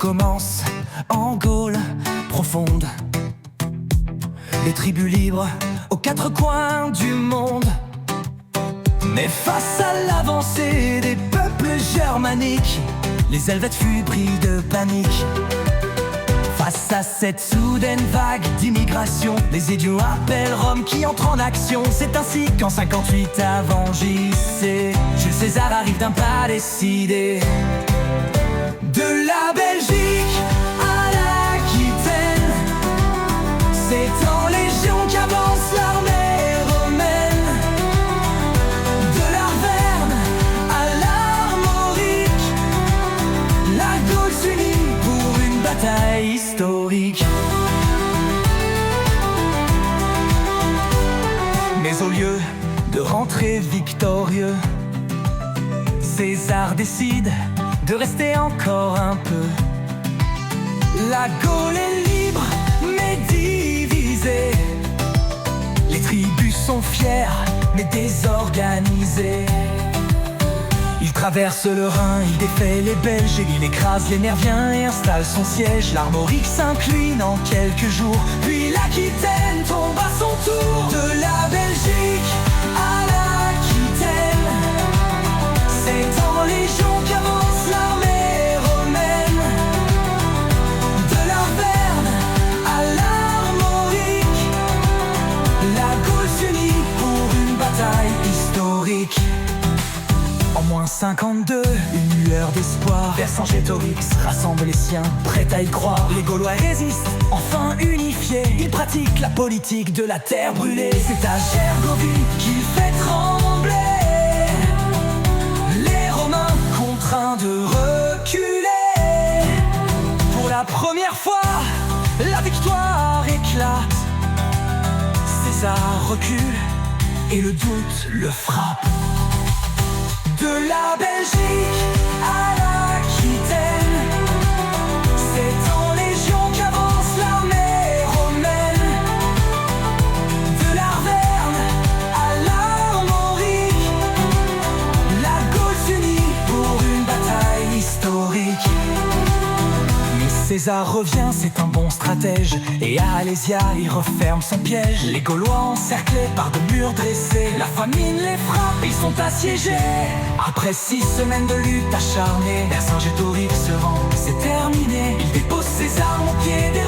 commence en Gaule profonde. Les tribus libres aux quatre coins du monde. Mais face à l'avancée des peuples germaniques, les Helvètes furent pris de panique. Face à cette soudaine vague d'immigration, les idiots appellent Rome qui entre en action. C'est ainsi qu'en 58 avant JC, Jules César arrive d'un pas décidé. De la Belgique à l'Aquitaine, c'est en légion qu'avance l'armée romaine. De l'Arverne à l'Armorique, la Gaule s'unit pour une bataille historique. Mais au lieu de rentrer victorieux, César décide de rester encore un peu. La Gaule est libre mais divisée. Les tribus sont fières mais désorganisées. Il traverse le Rhin, il défait les Belges et il écrase les Nerviens et installe son siège. L'Armorique s'incline en quelques jours, puis l'Aquitaine tombe à son tour. De la Belgique à l'Aquitaine, c'est en légion qu'avance l'armée romaine. De l'Arverne à l'Armorique, la Gaule s'unit pour une bataille historique. En moins 52, une lueur d'espoir. Vercingétorix rassemble les siens, prêt à y croire. Les Gaulois résistent, enfin unifiés. Ils pratiquent la politique de la terre brûlée. C'est à Gergovie qu'il fait trembler les Romains contraints de reculer. Pour la première fois, la victoire éclate. César recule et le doute le frappe. De la Belgique à l'Aquitaine, c'est en légion qu'avance l'armée romaine. De l'Arverne à l'Armorique, la Gaule s'unit pour une bataille historique. Mais César revient, c'est un bon stratège, et à Alésia il referme son piège. Les Gaulois encerclés par de murs dressés, la famine les frappe, ils sont assiégés. Après 6 semaines de lutte acharnée, Vercingétorix se rend, c'est terminé. Il dépose ses armes au pied des